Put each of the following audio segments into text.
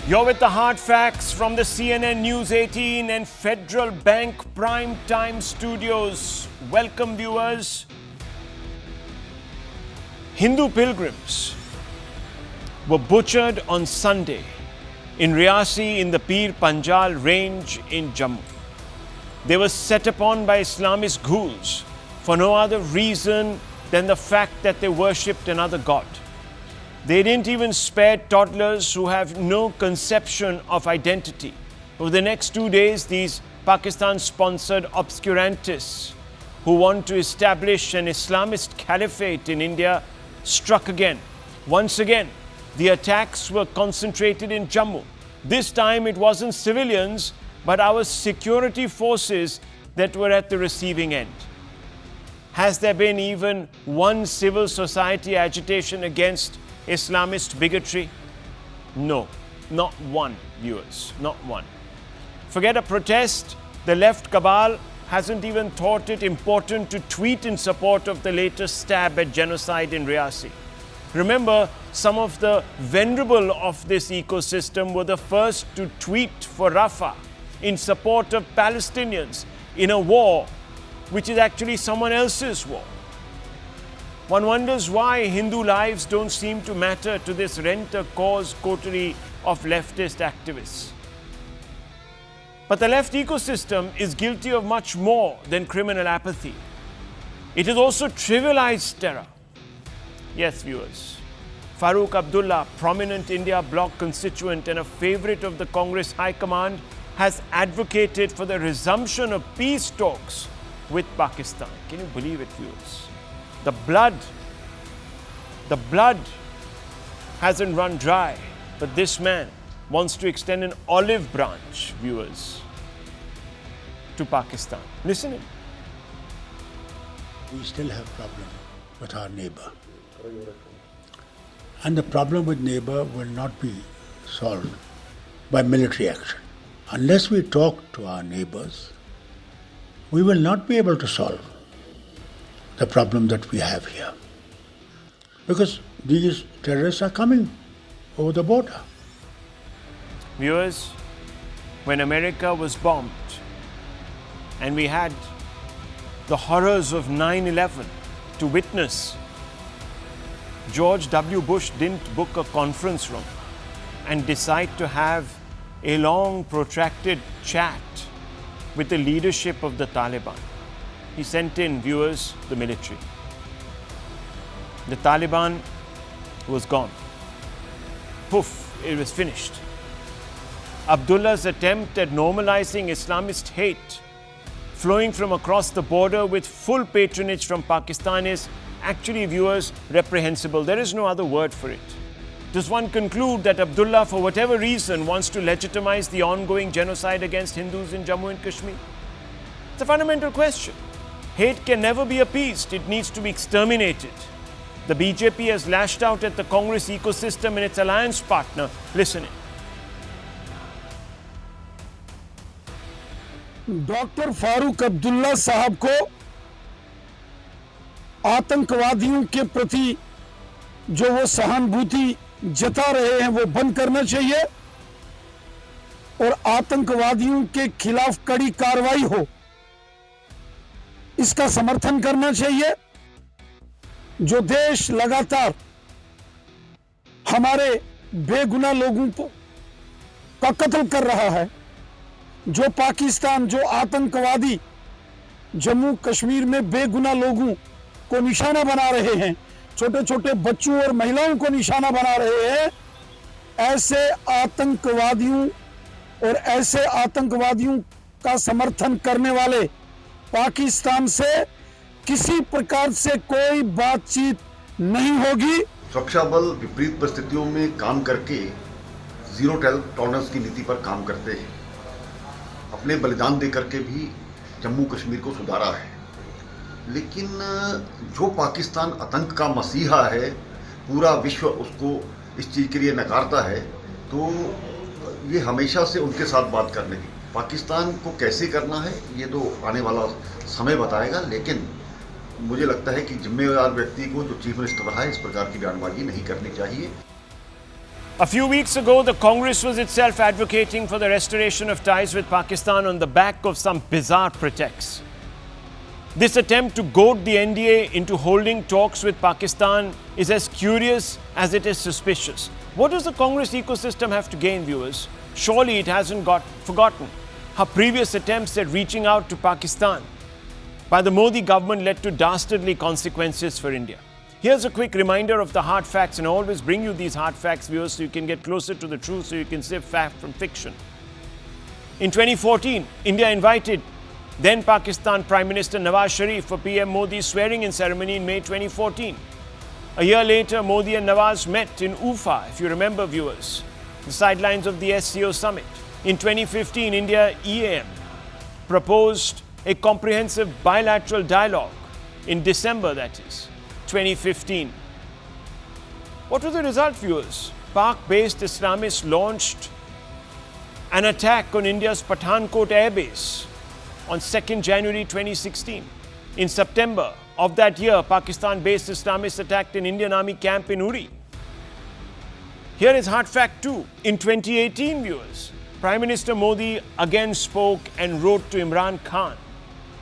You're with the hard facts from the CNN News 18 and Federal Bank Prime Time Studios. Welcome, viewers. Hindu pilgrims were butchered on Sunday in Riasi in the Pir Panjal range in Jammu. They were set upon by Islamist ghouls for no other reason than the fact that they worshipped another god. They didn't even spare toddlers who have no conception of identity. Over the next 2 days, these Pakistan-sponsored obscurantists who want to establish an Islamist caliphate in India struck again. Once again, the attacks were concentrated in Jammu. This time it wasn't civilians, but our security forces that were at the receiving end. Has there been even one civil society agitation against Islamist bigotry? No, not one, viewers, not one. Forget a protest, the left cabal hasn't even thought it important to tweet in support of the latest stab at genocide in Riasi. Remember, some of the venerable of this ecosystem were the first to tweet for Rafah in support of Palestinians in a war which is actually someone else's war. One wonders why Hindu lives don't seem to matter to this rent-a-cause coterie of leftist activists. But the left ecosystem is guilty of much more than criminal apathy. It has also trivialized terror. Yes, viewers, Farooq Abdullah, prominent India Bloc constituent and a favorite of the Congress High Command, has advocated for the resumption of peace talks with Pakistan. Can you believe it, viewers? The blood hasn't run dry, but this man wants to extend an olive branch, viewers, to Pakistan. Listen in. We still have problem with our neighbor. And the problem with neighbor will not be solved by military action. Unless we talk to our neighbors, we will not be able to solve the problem that we have here. Because these terrorists are coming over the border. Viewers, when America was bombed and we had the horrors of 9/11 to witness, George W. Bush didn't book a conference room and decide to have a long, protracted chat with the leadership of the Taliban. He sent in, viewers, the military. The Taliban was gone. Poof, it was finished. Abdullah's attempt at normalizing Islamist hate flowing from across the border with full patronage from Pakistan is actually, viewers, reprehensible. There is no other word for it. Does one conclude that Abdullah, for whatever reason, wants to legitimize the ongoing genocide against Hindus in Jammu and Kashmir? It's a fundamental question. Hate can never be appeased. It needs to be exterminated. The BJP has lashed out at the Congress ecosystem and its alliance partner. Listen in. Doctor Farooq Abdullah साहब को आतंकवादियों के प्रति जो वो सहानुभूति जता रहे हैं वो बंद करना चाहिए और आतंकवादियों के खिलाफ कड़ी कार्रवाई हो, इसका समर्थन करना चाहिए। जो देश लगातार हमारे बेगुनाह लोगों का कत्ल कर रहा है, जो पाकिस्तान, जो आतंकवादी जम्मू कश्मीर में बेगुनाह लोगों को निशाना बना रहे हैं, छोटे छोटे बच्चों और महिलाओं को निशाना बना रहे हैं, ऐसे आतंकवादियों का समर्थन करने वाले पाकिस्तान से किसी प्रकार से कोई बातचीत नहीं होगी। सुरक्षा बल विपरीत परिस्थितियों में काम करके जीरो टॉलरेंस की नीति पर काम करते हैं। अपने बलिदान दे करके भी जम्मू कश्मीर को सुधारा है। लेकिन जो पाकिस्तान आतंक का मसीहा है, पूरा विश्व उसको इस चीज़ के लिए नकारता है, तो ये हमेशा से उनके साथ बात करने की। पाकिस्तान को कैसे करना है ये तो आने वाला समय बताएगा, लेकिन मुझे लगता है कि जिम्मेदार व्यक्ति को, जो चीफ मिनिस्टर रहा है, इस प्रकार की बयानबाजी नहीं करनी चाहिए। A few weeks ago, the Congress was itself advocating for the restoration of ties with Pakistan on the back of some bizarre pretext. This attempt to goad the NDA into holding talks with Pakistan is as curious as it is suspicious. What does the Congress ecosystem have to gain, viewers? Surely it hasn't got forgotten her previous attempts at reaching out to Pakistan by the Modi government led to dastardly consequences for India. Here's a quick reminder of the hard facts, and I always bring you these hard facts, viewers, so you can get closer to the truth, so you can sift fact from fiction. In 2014, India invited then Pakistan Prime Minister Nawaz Sharif for PM Modi's swearing-in ceremony in May 2014. A year later, Modi and Nawaz met in Ufa, if you remember, viewers, the sidelines of the SCO summit. In 2015, India EAM proposed a comprehensive bilateral dialogue in December, that is, 2015. What was the result, viewers? Pak-based Islamists launched an attack on India's Pathankot airbase on 2nd January 2016. In September of that year, Pakistan-based Islamists attacked an Indian Army camp in Uri. Here is hard fact 2. In 2018, viewers, Prime Minister Modi again spoke and wrote to Imran Khan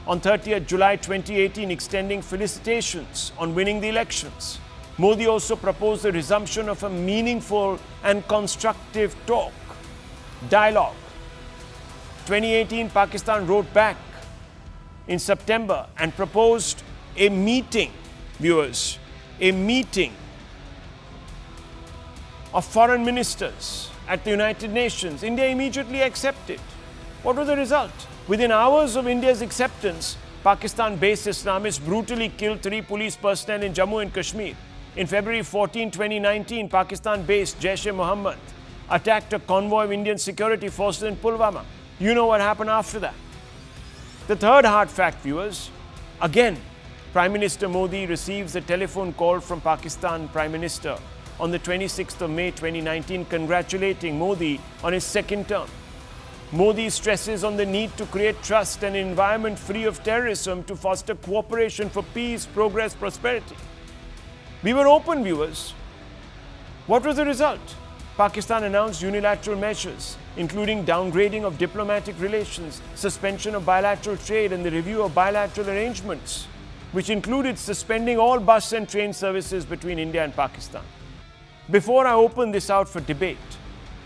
on 30th July 2018, extending felicitations on winning the elections. Modi also proposed the resumption of a meaningful and constructive dialogue. 2018, Pakistan wrote back in September and proposed a meeting, viewers, a meeting of foreign ministers at the United Nations. India immediately accepted. What was the result? Within hours of India's acceptance, Pakistan-based Islamists brutally killed 3 police personnel in Jammu and Kashmir. In February 14, 2019, Pakistan-based Jaish-e-Mohammed attacked a convoy of Indian security forces in Pulwama. You know what happened after that. The third hard fact, viewers, again, Prime Minister Modi receives a telephone call from Pakistan Prime Minister on the 26th of May 2019, congratulating Modi on his second term. Modi stresses on the need to create trust and an environment free of terrorism to foster cooperation for peace, progress, prosperity. We were open, viewers. What was the result? Pakistan announced unilateral measures, including downgrading of diplomatic relations, suspension of bilateral trade, and the review of bilateral arrangements, which included suspending all bus and train services between India and Pakistan. Before I open this out for debate,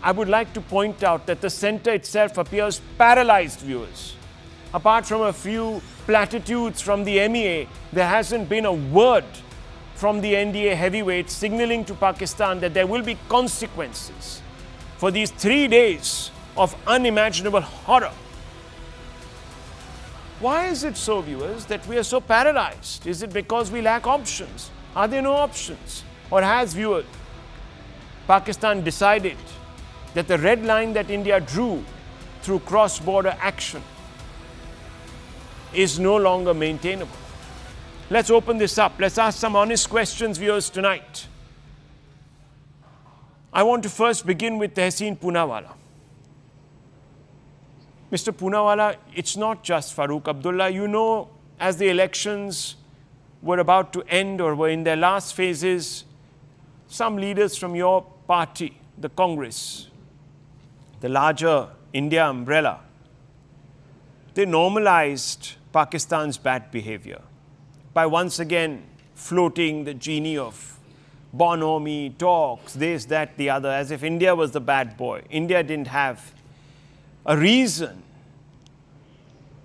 I would like to point out that the centre itself appears paralyzed, viewers. Apart from a few platitudes from the MEA, there hasn't been a word from the NDA heavyweights signalling to Pakistan that there will be consequences for these 3 days of unimaginable horror. Why is it so, viewers, that we are so paralyzed? Is it because we lack options? Are there no options? Or has, viewers, Pakistan decided that the red line that India drew through cross-border action is no longer maintainable? Let's open this up. Let's ask some honest questions, viewers, tonight. I want to first begin with Tehseen Poonawalla. Mr. Poonawalla, it's not just Farooq Abdullah. You know, as the elections were about to end or were in their last phases, some leaders from your party, the Congress, the larger India umbrella, they normalized Pakistan's bad behavior by once again floating the genie of bonhomie, talks, this, that, the other, as if India was the bad boy. India didn't have a reason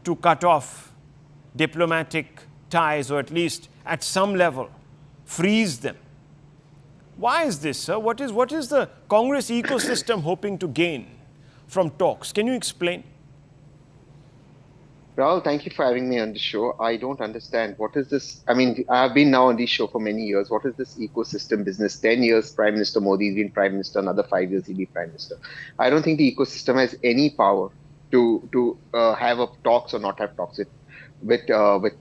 to cut off diplomatic ties, or at least at some level freeze them. Why is this, sir? What is the Congress ecosystem hoping to gain from talks? Can you explain? Rahul, thank you for having me on the show. I don't understand. What is this? I mean, I have been now on this show for many years. What is this ecosystem business? 10 years, Prime Minister Modi has been Prime Minister. Another 5 years, he'll be Prime Minister. I don't think the ecosystem has any power to have talks or not have talks with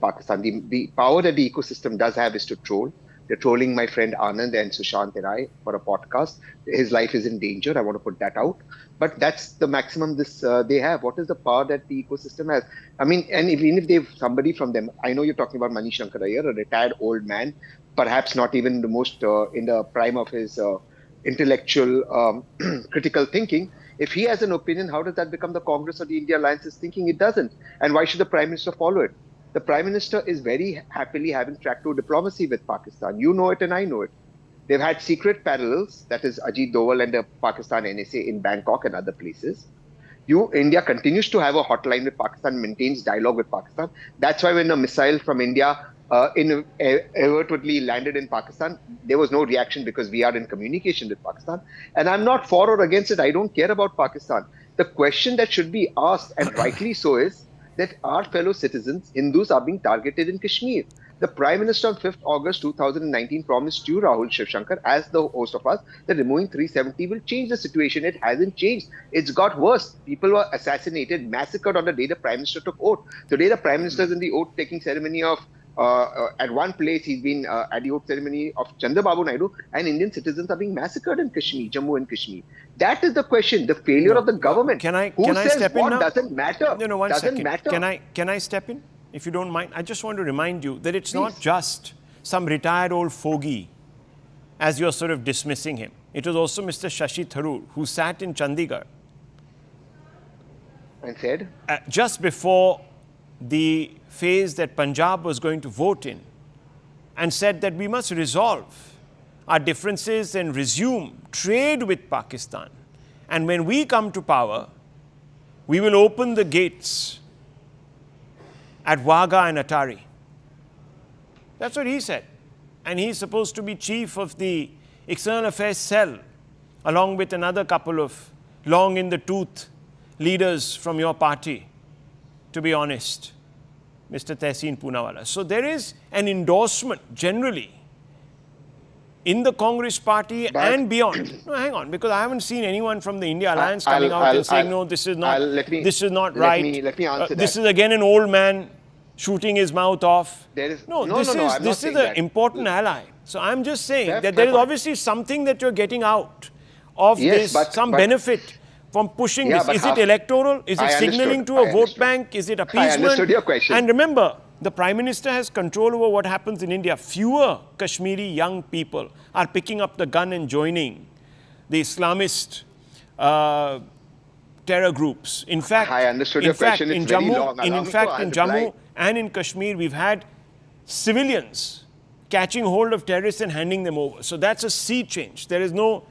Pakistan. The power that the ecosystem does have is to troll. They're trolling my friend Anand and Sushant and I for a podcast. His life is in danger. I want to put that out. But that's the maximum they have. What is the power that the ecosystem has? I mean, and even if they've somebody from them, I know you're talking about Manish Shankar Iyer, a retired old man, perhaps not even the most in the prime of his intellectual, critical thinking. If he has an opinion, how does that become the Congress or the India Alliance's thinking? It doesn't. And why should the Prime Minister follow it? The Prime Minister is very happily having track to diplomacy with Pakistan. You know it and I know it. They've had secret parallels, that is Ajit Doval and the Pakistan NSA in Bangkok and other places. India continues to have a hotline with Pakistan, maintains dialogue with Pakistan. That's why when a missile from India inadvertently landed in Pakistan, there was no reaction because we are in communication with Pakistan. And I'm not for or against it. I don't care about Pakistan. The question that should be asked, and rightly so, is that our fellow citizens, Hindus, are being targeted in Kashmir. The Prime Minister on 5th August 2019 promised you, Rahul Shivshankar, as the host of us, that removing 370 will change the situation. It hasn't changed. It's got worse. People were assassinated, massacred on the day the Prime Minister took oath. Today, the Prime Minister is in the oath-taking ceremony of, at one place, he's been at the oath ceremony of Chandrababu Naidu, and Indian citizens are being massacred in Kashmir, Jammu and Kashmir. That is the question, the failure of the government. Can I says step in what now? doesn't matter. No, one doesn't second. matter. Can I step in, if you don't mind? I just want to remind you that it's not just some retired old fogey, as you're sort of dismissing him. It was also Mr. Shashi Tharoor, who sat in Chandigarh. And said? Just before the phase that Punjab was going to vote in, and said that we must resolve our differences and resume trade with Pakistan. And when we come to power, we will open the gates at Wagah and Atari. That's what he said. And he's supposed to be chief of the External Affairs Cell, along with another couple of long in the tooth leaders from your party, to be honest, Mr. Tehseen Poonawalla. So there is an endorsement generally in the Congress party and beyond. No, hang on, because I haven't seen anyone from the India Alliance coming out and saying, no, this is not right. Let me answer this that. is again an old man shooting his mouth off. This is an important ally. So I'm just saying that there is obviously something that you're getting out of this, some benefit from pushing this. Is it electoral? Is it signaling to a vote bank? Is it appeasement? I understood your question. And remember, the Prime Minister has control over what happens in India. Fewer Kashmiri young people are picking up the gun and joining the Islamist terror groups. In fact, I understood your question. It's very long. In Jammu and in Kashmir, we've had civilians catching hold of terrorists and handing them over. So that's a sea change. There is no,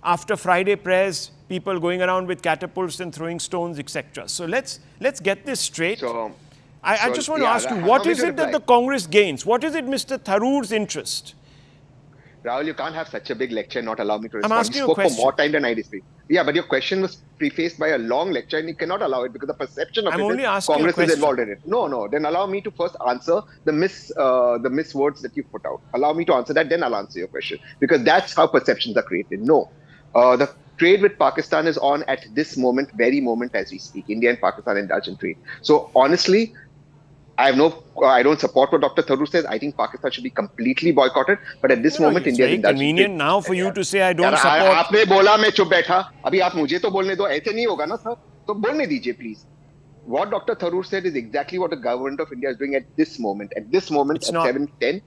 after Friday prayers, people going around with catapults and throwing stones, etc. So let's get this straight. I just want to ask you, what is it that the Congress gains? What is it Mr. Tharoor's interest? Rahul, you can't have such a big lecture and not allow me to respond. I'm asking you spoke you a question. for more time than I did speak. Yeah, but your question was prefaced by a long lecture and you cannot allow it because the perception of Congress is involved in it. No. Then allow me to first answer the miswords that you put out. Allow me to answer that, then I'll answer your question. Because that's how perceptions are created. No. The trade with Pakistan is on at this moment, very moment as we speak. India and Pakistan indulge in trade. So honestly, I don't support what Dr. Tharoor says. I think Pakistan should be completely boycotted. But at this moment, India is indulging. It's convenient now for you to say I don't support. आपने बोला मैं चुप बैठा. अभी आप मुझे तो बोलने दो. ऐसे नहीं होगा ना सर. तो बोलने दीजिए please. What Dr. Tharoor said is exactly what the government of India is doing at this moment. At this moment, at 7:10,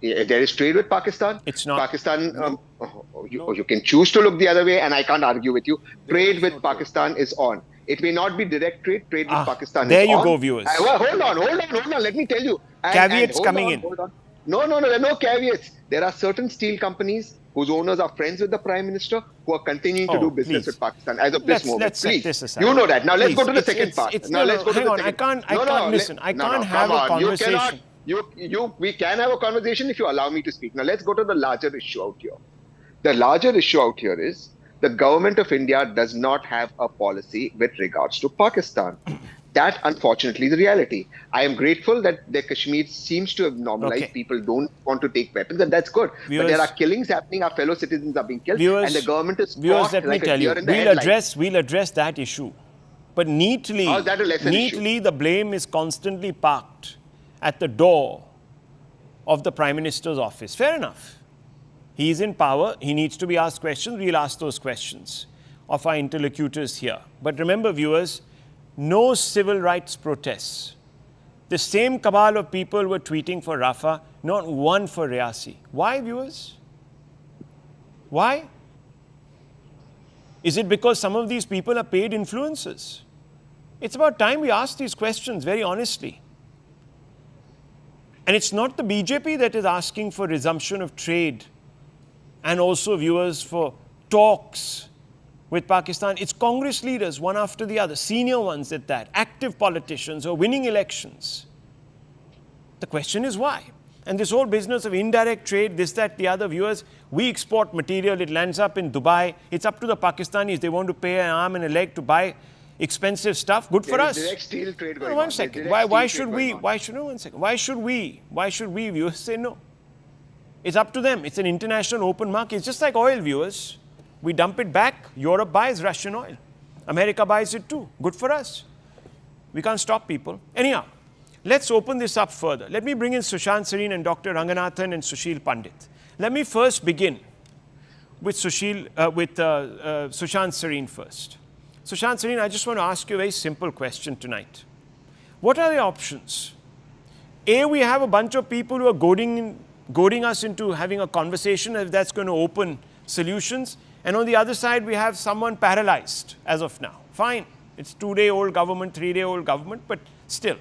there is trade with Pakistan. It's not. Pakistan, you can choose to look the other way, and I can't argue with you. Trade with Pakistan is on. It may not be direct trade. Trade with Pakistan is on. There you go, viewers. Hold on. Let me tell you. Caveats coming in. Hold on. No, there are no caveats. There are certain steel companies whose owners are friends with the Prime Minister who are continuing to do business with Pakistan as of this moment. Let's set this aside. You know that. Now let's go to the second part. Hang on. I can't listen. I can't have a conversation. We can have a conversation if you allow me to speak. Now let's go to the larger issue out here. The larger issue out here is the government of India does not have a policy with regards to Pakistan. That, unfortunately, is the reality. I am grateful that the Kashmir seems to have normalized. People don't want to take weapons, and that's good. But there are killings happening. Our fellow citizens are being killed, and the government is caught let me like tell a you, deer in the headlights. we'll address that issue. But neatly, the blame is constantly parked at the door of the Prime Minister's office. Fair enough. He is in power. He needs to be asked questions. We'll ask those questions of our interlocutors here. But remember, viewers, no civil rights protests. The same cabal of people were tweeting for Rafah, not one for Riyasi. Why, viewers? Why? Is it because some of these people are paid influencers? It's about time we ask these questions very honestly. And it's not the BJP that is asking for resumption of trade and also, viewers, for talks with Pakistan. It's Congress leaders, one after the other, senior ones at that, active politicians who are winning elections. The question is why? And this whole business of indirect trade, this, that, the other, viewers, we export material, it lands up in Dubai. It's up to the Pakistanis. They want to pay an arm and a leg to buy expensive stuff. Good for us. Direct steel trade going One on. second. Why should we, viewers, say no? It's up to them. It's an international open market. It's just like oil, viewers. We dump it back. Europe buys Russian oil. America buys it too. Good for us. We can't stop people. Anyhow, let's open this up further. Let me bring in Sushant Sareen and Dr. Ranganathan and Sushil Pandit. Let me first begin with Sushant Sareen first. Sushant Sareen, I just want to ask you a very simple question tonight. What are the options? A, we have a bunch of people who are goading us into having a conversation if that's going to open solutions. And on the other side, we have someone paralyzed as of now. Fine. It's 2-day-old government, 3-day-old government, but still.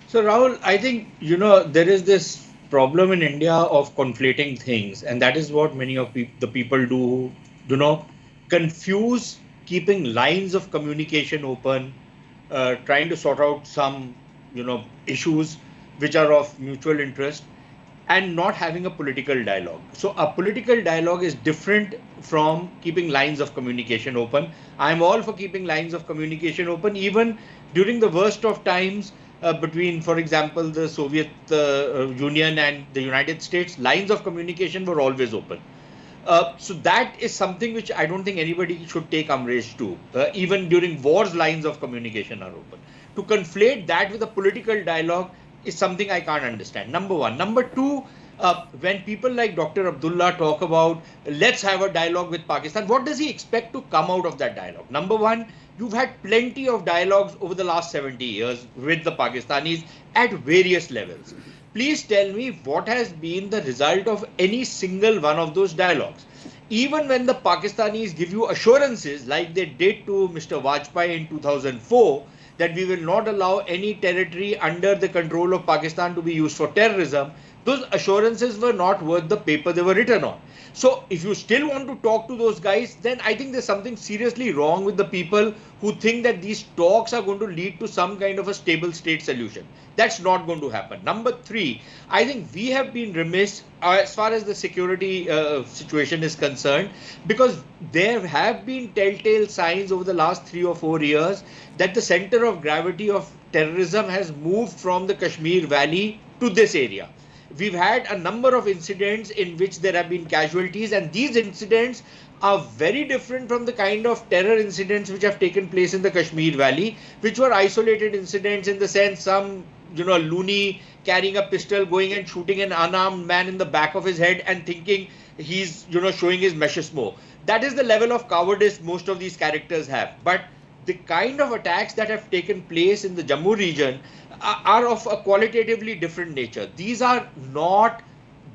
So, Rahul, I think, there is this problem in India of conflating things. And that is what many of the people do, confuse keeping lines of communication open, trying to sort out some, issues which are of mutual interest, and not having a political dialogue. So a political dialogue is different from keeping lines of communication open. I'm all for keeping lines of communication open, even during the worst of times between, for example, the Soviet Union and the United States. Lines of communication were always open. So that is something which I don't think anybody should take umbrage to. Even during wars, lines of communication are open. To conflate that with a political dialogue is something I can't understand. Number one. Number two, when people like Dr. Abdullah talk about let's have a dialogue with Pakistan, what does he expect to come out of that dialogue? Number one, you've had plenty of dialogues over the last 70 years with the Pakistanis at various levels. Please tell me what has been the result of any single one of those dialogues. Even when the Pakistanis give you assurances like they did to Mr. Vajpayee in 2004, that we will not allow any territory under the control of Pakistan to be used for terrorism, those assurances were not worth the paper they were written on. So if you still want to talk to those guys, then I think there's something seriously wrong with the people who think that these talks are going to lead to some kind of a stable state solution. That's not going to happen. Number three, I think we have been remiss as far as the security situation is concerned, because there have been telltale signs over the last 3 or 4 years that the center of gravity of terrorism has moved from the Kashmir Valley to this area. We've had a number of incidents in which there have been casualties, and these incidents are very different from the kind of terror incidents which have taken place in the Kashmir Valley, which were isolated incidents in the sense some, loony carrying a pistol going and shooting an unarmed man in the back of his head and thinking he's, showing his meshismo. That is the level of cowardice most of these characters have. But the kind of attacks that have taken place in the Jammu region are of a qualitatively different nature. These are not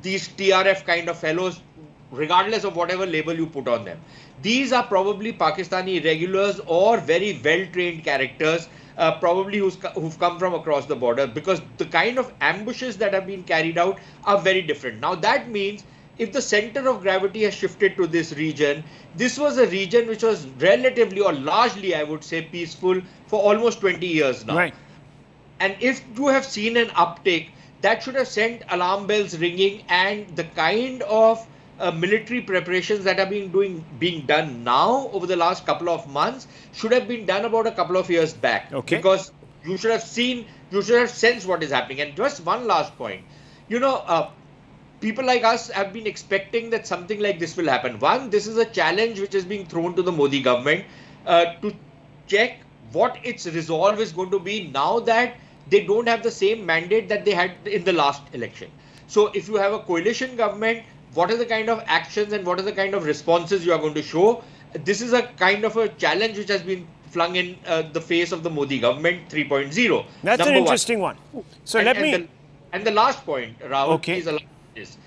these TRF kind of fellows, regardless of whatever label you put on them. These are probably Pakistani regulars or very well-trained characters, probably who've come from across the border, because the kind of ambushes that have been carried out are very different. Now that means if the center of gravity has shifted to this region, this was a region which was relatively or largely, I would say, peaceful for almost 20 years now. Right. And if you have seen an uptick, that should have sent alarm bells ringing, and the kind of military preparations that are being done now over the last couple of months should have been done about a couple of years back. Okay. Because you should have sensed what is happening. And just one last point, people like us have been expecting that something like this will happen. One, this is a challenge which is being thrown to the Modi government to check what its resolve is going to be now that they don't have the same mandate that they had in the last election. So if you have a coalition government, what are the kind of actions and what are the kind of responses you are going to show? This is a kind of a challenge which has been flung in the face of the Modi government 3.0. That's an interesting one. So and the last point, Rahul, is this.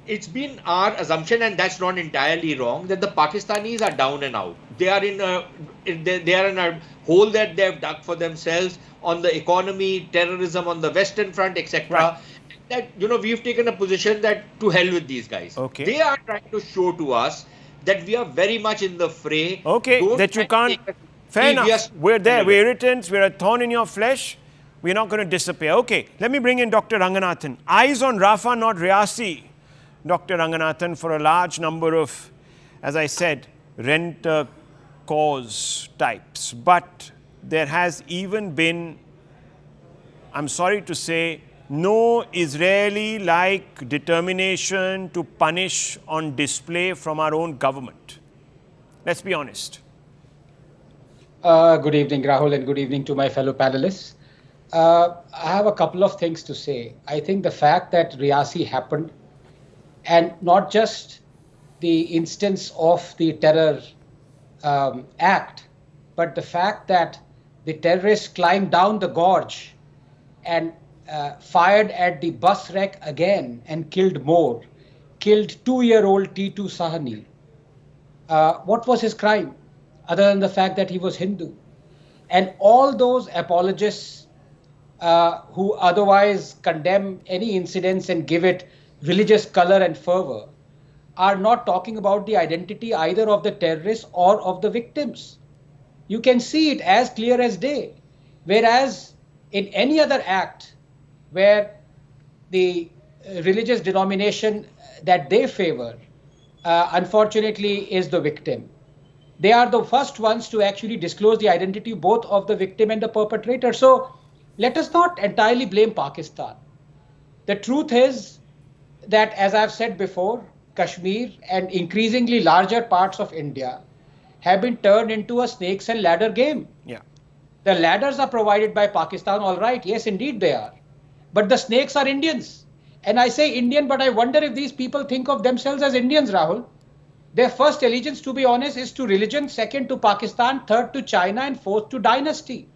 it's been our assumption, and that's not entirely wrong, that the Pakistanis are down and out. They are in a hole that they have dug for themselves on the economy, terrorism on the Western Front, etc. Right. That we've taken a position that to hell with these guys. Okay. They are trying to show to us that we are very much in the fray. Okay, Don't that you try to can't. take us- Fair we are enough. We're there. relevant. We're irritants. We're a thorn in your flesh. We're not going to disappear. Okay, let me bring in Dr. Ranganathan. Eyes on Rafah, not Riyasi. Dr. Ranganathan, for a large number of, as I said, renter cause types. But there has even been, I'm sorry to say, no Israeli-like determination to punish on display from our own government. Let's be honest. Good evening, Rahul, and good evening to my fellow panelists. I have a couple of things to say. I think the fact that Riyasi happened, and not just the instance of the terror act, but the fact that the terrorists climbed down the gorge and fired at the bus wreck again and killed more, killed 2-year-old T2 Sahani. What was his crime, other than the fact that he was Hindu? And all those apologists who otherwise condemn any incidents and give it religious color and fervor are not talking about the identity either of the terrorists or of the victims. You can see it as clear as day. Whereas in any other act where the religious denomination that they favor, unfortunately, is the victim, they are the first ones to actually disclose the identity both of the victim and the perpetrator. So let us not entirely blame Pakistan. The truth is that, as I've said before, Kashmir and increasingly larger parts of India have been turned into a snakes and ladder game. Yeah. The ladders are provided by Pakistan, all right. Yes, indeed they are. But the snakes are Indians. And I say Indian, but I wonder if these people think of themselves as Indians, Rahul. Their first allegiance, to be honest, is to religion, second to Pakistan, third to China, and fourth to dynasty.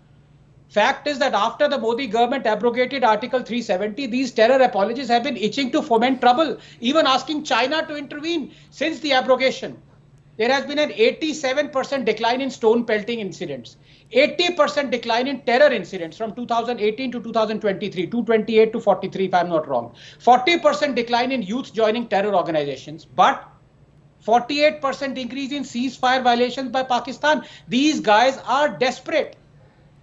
Fact is that after the Modi government abrogated Article 370, these terror apologists have been itching to foment trouble, even asking China to intervene since the abrogation. There has been an 87% decline in stone pelting incidents, 80% decline in terror incidents from 2018 to 2023, 228 to 43 if I'm not wrong, 40% decline in youth joining terror organizations, but 48% increase in ceasefire violations by Pakistan. These guys are desperate.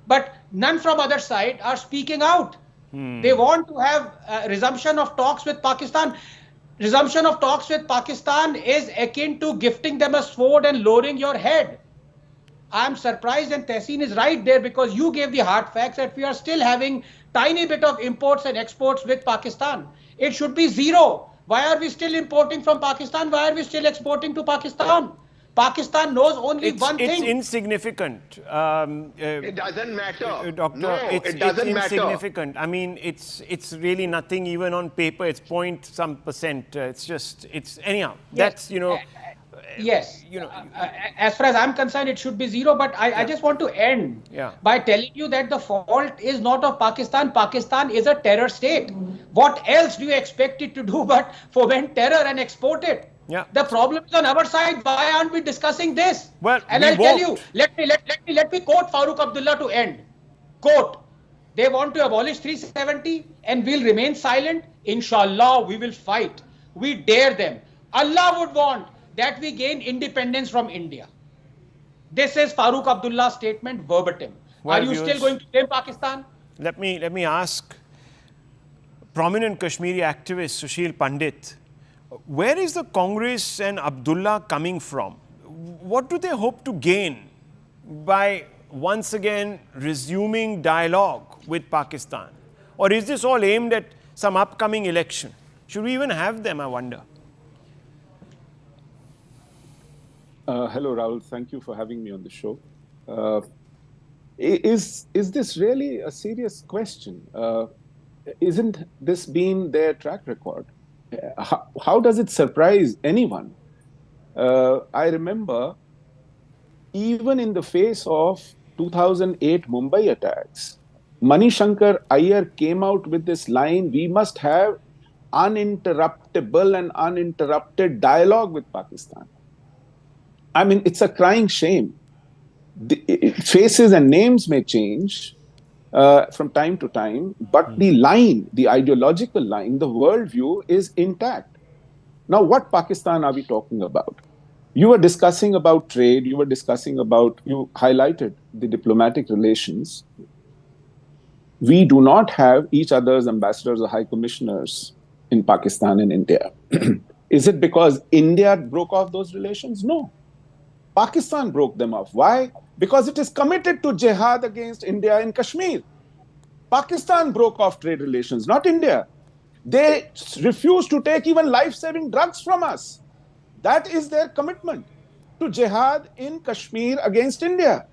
But none from other side are speaking out. They want to have a resumption of talks with Pakistan. Resumption of talks with Pakistan is akin to gifting them a sword and lowering your head. I'm surprised, and Tehseen is right there, because you gave the hard facts that we are still having tiny bit of imports and exports with Pakistan. It should be zero. Why are we still importing from Pakistan? Why are we still exporting to Pakistan? Pakistan knows only one thing. It's insignificant. It doesn't matter. Doctor, No, it's it doesn't matter. insignificant. I mean, it's really nothing even on paper. It's point some percent. It's anyhow. Yes. That's, Yes. As far as I'm concerned, it should be zero. But I just want to end by telling you that the fault is not of Pakistan. Pakistan is a terror state. What else do you expect it to do but foment terror and export it? Yeah. The problem is on our side. Why aren't we discussing this? Well, and we I'll tell won't. you. Let me quote Farooq Abdullah to end. Quote: they want to abolish 370 and we'll remain silent. Inshallah, we will fight. We dare them. Allah would want that we gain independence from India. This is Farooq Abdullah's statement verbatim. Well, Are you still going to blame Pakistan? Let me ask prominent Kashmiri activist Sushil Pandit, where is the Congress and Abdullah coming from? What do they hope to gain by once again resuming dialogue with Pakistan? Or is this all aimed at some upcoming election? Should we even have them, I wonder? Hello, Rahul. Thank you for having me on the show. Is this really a serious question? Isn't this been their track record? How does it surprise anyone? I remember even in the face of 2008 Mumbai attacks, Manishankar Iyer came out with this line, we must have uninterruptible and uninterrupted dialogue with Pakistan. I mean, it's a crying shame. Faces and names may change from time to time, but the line, the ideological line, the worldview is intact. Now, what Pakistan are we talking about? You were discussing about trade, you highlighted the diplomatic relations. We do not have each other's ambassadors or high commissioners in Pakistan and India. Is it because India broke off those relations? No. Pakistan broke them off. Why? Because it is committed to jihad against India in Kashmir. Pakistan broke off trade relations, not India. They refused to take even life-saving drugs from us. That is their commitment to jihad in Kashmir against India.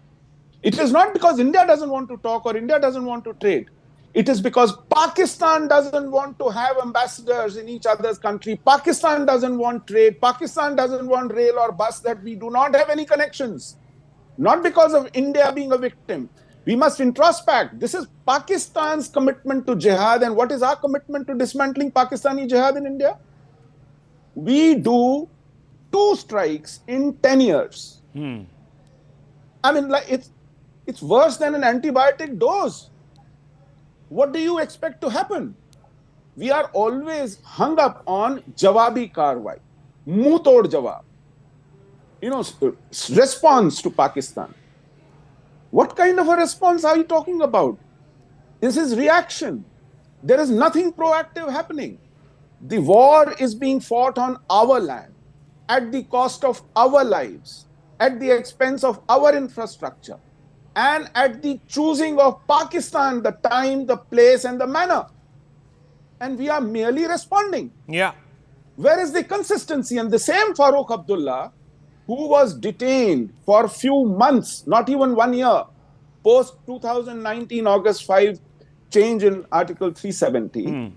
It is not because India doesn't want to talk or India doesn't want to trade. It is because Pakistan doesn't want to have ambassadors in each other's country. Pakistan doesn't want trade. Pakistan doesn't want rail or bus, that we do not have any connections. Not because of India being a victim. We must introspect. This is Pakistan's commitment to jihad, and what is our commitment to dismantling Pakistani jihad in India? We do 2 strikes in 10 years. I mean, like it's worse than an antibiotic dose. What do you expect to happen? We are always hung up on jawabi karwai, muh tod jawab. Response to Pakistan. What kind of a response are you talking about? This is reaction. There is nothing proactive happening. The war is being fought on our land, at the cost of our lives, at the expense of our infrastructure, and at the choosing of Pakistan, the time, the place, and the manner. And we are merely responding. Yeah. Where is the consistency? And the same Farooq Abdullah, who was detained for a few months, not even 1 year, post 2019 August 5 change in Article 370,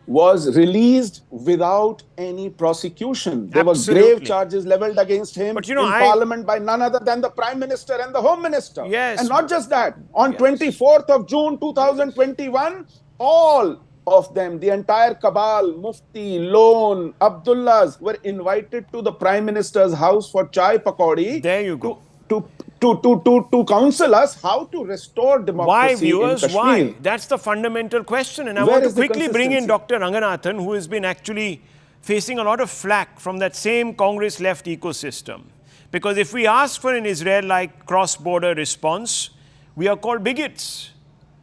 was released without any prosecution. There were grave charges leveled against him in Parliament by none other than the Prime Minister and the Home Minister. Yes. And not just that, on 24th of June 2021, all of them, the entire cabal, Mufti, Lone, Abdullahs, were invited to the Prime Minister's house for chai pakodi. There you go. To counsel us how to restore democracy. Why, viewers? In Kashmir. Why? That's the fundamental question. And I want to quickly bring in Dr. Ranganathan, who has been actually facing a lot of flack from that same Congress left ecosystem. Because if we ask for an Israel-like cross-border response, we are called bigots.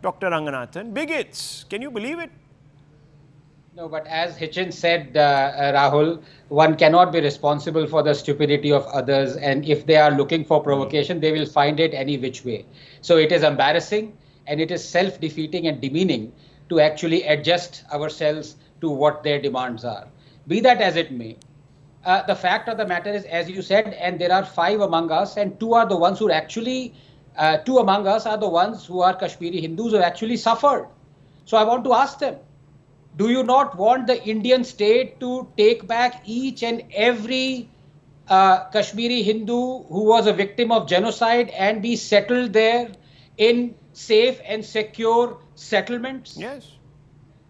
Dr. Ranganathan, bigots. Can you believe it? No, but as Hitchens said, Rahul, one cannot be responsible for the stupidity of others. And if they are looking for provocation, they will find it any which way. So it is embarrassing and it is self-defeating and demeaning to actually adjust ourselves to what their demands are. Be that as it may, the fact of the matter is, as you said, and there are 5 among us, and 2 are the ones who actually, 2 among us are the ones who are Kashmiri Hindus who actually suffered. So I want to ask them, do you not want the Indian state to take back each and every Kashmiri Hindu who was a victim of genocide and be settled there in safe and secure settlements? Yes.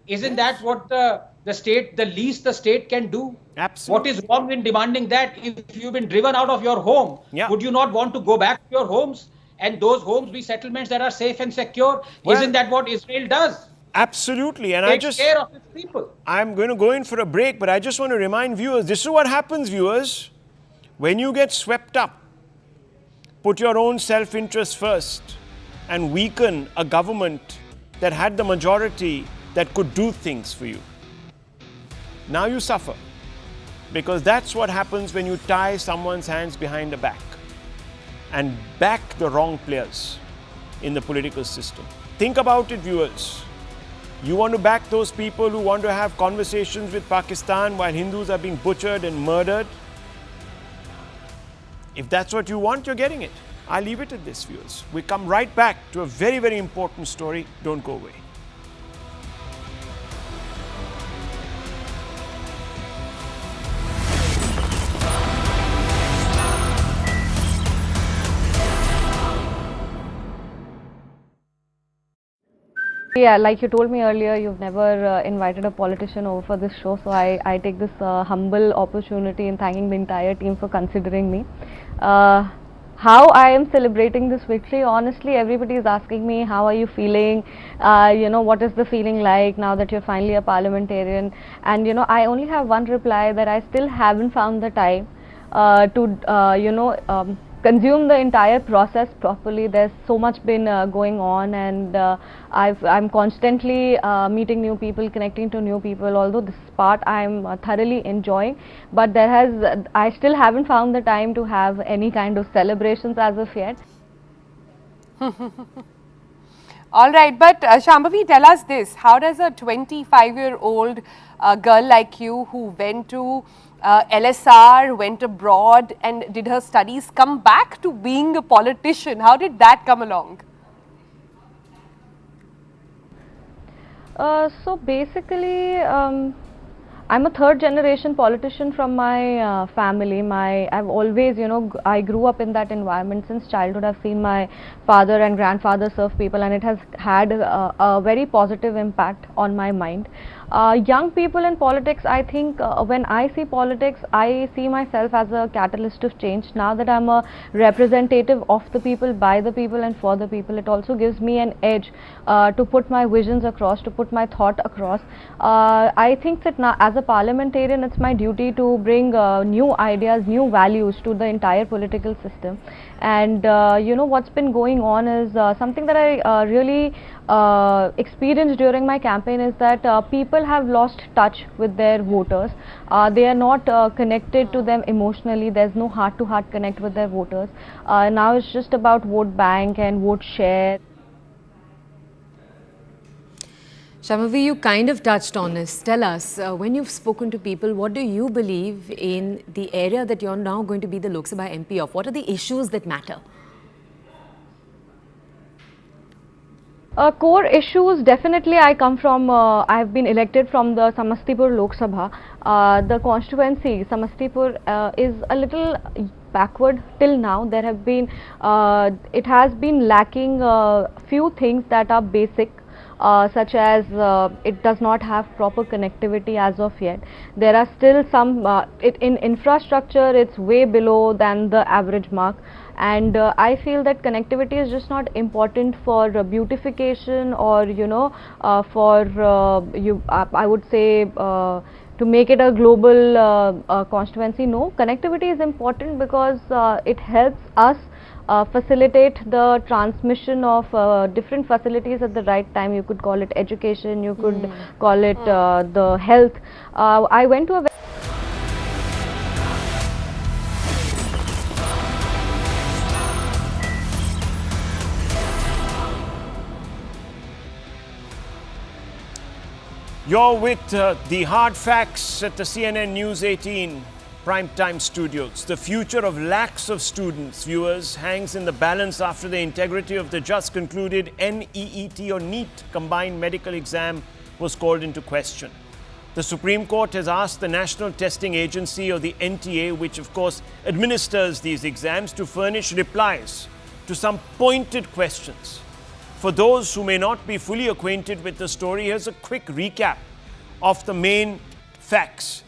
Isn't that what the state, the least the state can do? Absolutely. What is wrong in demanding that? If you've been driven out of your home, would you not want to go back to your homes and those homes be settlements that are safe and secure? Well, isn't that what Israel does? Absolutely. And Take care of its people. I'm going to go in for a break, but I just want to remind viewers, this is what happens, viewers. When you get swept up, put your own self-interest first and weaken a government that had the majority that could do things for you. Now you suffer, because that's what happens when you tie someone's hands behind the back and back the wrong players in the political system. Think about it, viewers. You want to back those people who want to have conversations with Pakistan while Hindus are being butchered and murdered? If that's what you want, you're getting it. I'll leave it at this, viewers. We come right back to a very, very important story. Don't go away. Yeah, like you told me earlier, you've never invited a politician over for this show, so I take this humble opportunity in thanking the entire team for considering me. How I am celebrating this victory, honestly, everybody is asking me, how are you feeling? What is the feeling like now that you're finally a parliamentarian? And I only have one reply, that I still haven't found the time to consume the entire process properly. There's so much been going on, and I'm constantly meeting new people, connecting to new people. Although this part I'm thoroughly enjoying, but I still haven't found the time to have any kind of celebrations as of yet. All right, but Shambhavi, tell us this: how does a 25-year-old girl like you, who went to LSR, went abroad and did her studies, come back to being a politician? How did that come along? So basically, I'm a third generation politician from my family. I've always, I grew up in that environment since childhood. I've seen my father and grandfather serve people, and it has had a very positive impact on my mind. Young people in politics, I think when I see politics, I see myself as a catalyst of change. Now that I'm a representative of the people, by the people and for the people, it also gives me an edge to put my visions across, to put my thought across. I think that now as a parliamentarian, it's my duty to bring new ideas, new values to the entire political system. And what's been going on is something that I really experienced during my campaign, is that people have lost touch with their voters. They are not connected to them emotionally. There's no heart-to-heart connect with their voters. Now it's just about vote bank and vote share. Shambhavi, you kind of touched on this. Tell us, when you've spoken to people, what do you believe in the area that you're now going to be the Lok Sabha MP of? What are the issues that matter? Core issues, definitely I come from, I've been elected from the Samastipur Lok Sabha. The constituency, Samastipur, is a little backward till now. There have been, it has been lacking few things that are basic. Such as it does not have proper connectivity as of yet. There are still some, in infrastructure it's way below than the average mark, and I feel that connectivity is just not important for beautification, or I would say to make it a global constituency. No, connectivity is important because it helps us facilitate the transmission of different facilities at the right time. You could call it education, you could call it the health. I went to a You're with the hard facts at the CNN News 18 Primetime Studios. The future of lakhs of students, viewers, hangs in the balance after the integrity of the just concluded NEET or NEET combined medical exam was called into question. The Supreme Court has asked the National Testing Agency, or the NTA, which of course administers these exams, to furnish replies to some pointed questions. For those who may not be fully acquainted with the story, here's a quick recap of the main facts.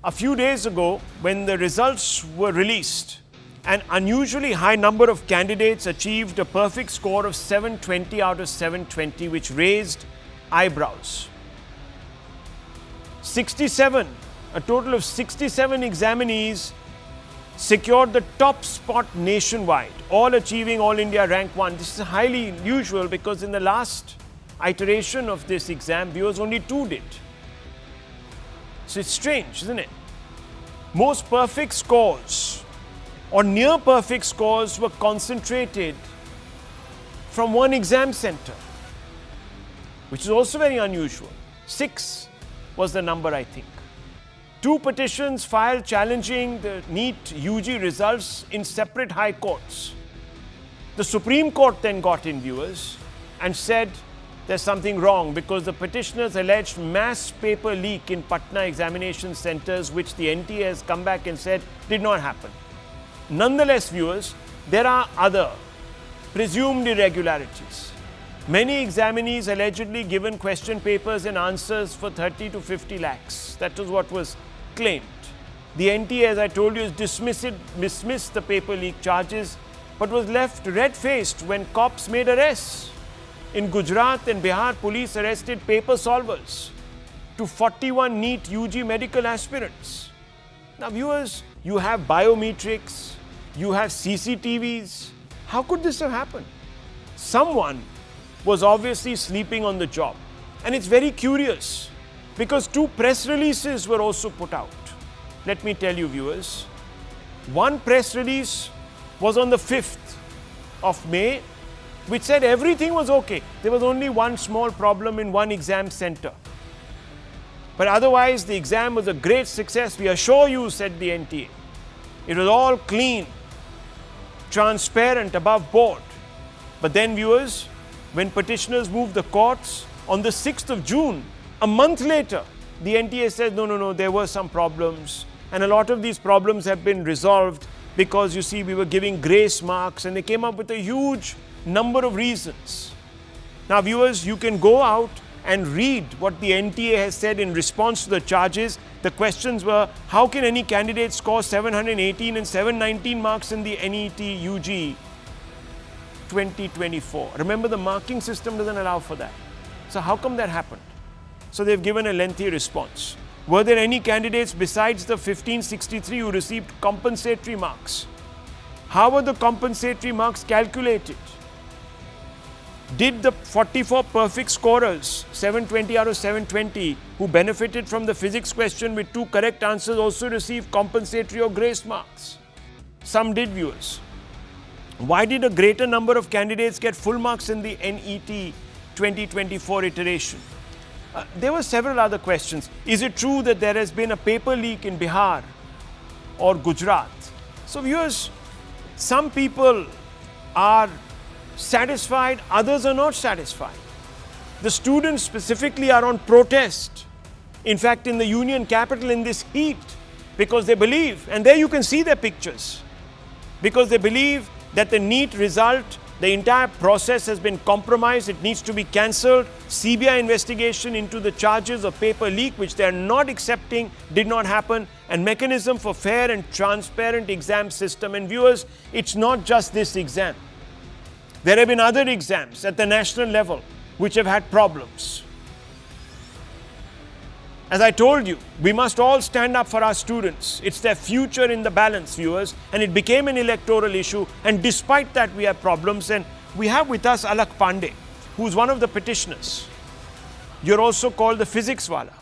A few days ago, when the results were released, an unusually high number of candidates achieved a perfect score of 720 out of 720, which raised eyebrows. 67, a total of 67 examinees secured the top spot nationwide, all achieving All India Rank 1. This is highly unusual because in the last iteration of this exam, viewers, only 2 did. So it's strange, isn't it? Most perfect scores or near perfect scores were concentrated from one exam center, which is also very unusual. 6 was the number, I think. 2 petitions filed challenging the NEET UG results in separate high courts. The Supreme Court then got in, viewers, and said there's something wrong because the petitioners alleged mass paper leak in Patna examination centers, which the NTA has come back and said did not happen. Nonetheless, viewers, there are other presumed irregularities. Many examinees allegedly given question papers and answers for 30 to 50 lakhs. That was what was claimed. The NTA, as I told you, has dismissed the paper leak charges, but was left red-faced when cops made arrests. In Gujarat and Bihar, police arrested paper solvers to 41 NEET UG medical aspirants. Now viewers, you have biometrics, you have CCTVs. How could this have happened? Someone was obviously sleeping on the job. And it's very curious because 2 press releases were also put out. Let me tell you viewers, one press release was on the 5th of May, which said everything was okay. There was only one small problem in one exam center. But otherwise, the exam was a great success. We assure you, said the NTA. It was all clean, transparent, above board. But then viewers, when petitioners moved the courts on the 6th of June, a month later, the NTA said, no, there were some problems. And a lot of these problems have been resolved because, you see, we were giving grace marks and they came up with a huge number of reasons. Now, viewers, you can go out and read what the NTA has said in response to the charges. The questions were, how can any candidate score 718 and 719 marks in the NET UG 2024? Remember, the marking system doesn't allow for that. So how come that happened? So they've given a lengthy response. Were there any candidates besides the 1563 who received compensatory marks? How were the compensatory marks calculated? Did the 44 perfect scorers, 720 out of 720, who benefited from the physics question with 2 correct answers also receive compensatory or grace marks? Some did, viewers. Why did a greater number of candidates get full marks in the NET 2024 iteration? There were several other questions. Is it true that there has been a paper leak in Bihar or Gujarat? So viewers, some people are satisfied, others are not satisfied. The students specifically are on protest. In fact, in the union capital in this heat, because they believe, and there you can see their pictures, because they believe that the NEET result, the entire process has been compromised, it needs to be cancelled. CBI investigation into the charges of paper leak, which they are not accepting, did not happen, and mechanism for fair and transparent exam system. And viewers, it's not just this exam. There have been other exams at the national level which have had problems. As I told you, we must all stand up for our students. It's their future in the balance, viewers, and it became an electoral issue. And despite that, we have problems. And we have with us Alak Pandey, who's one of the petitioners. You're also called the physics wala.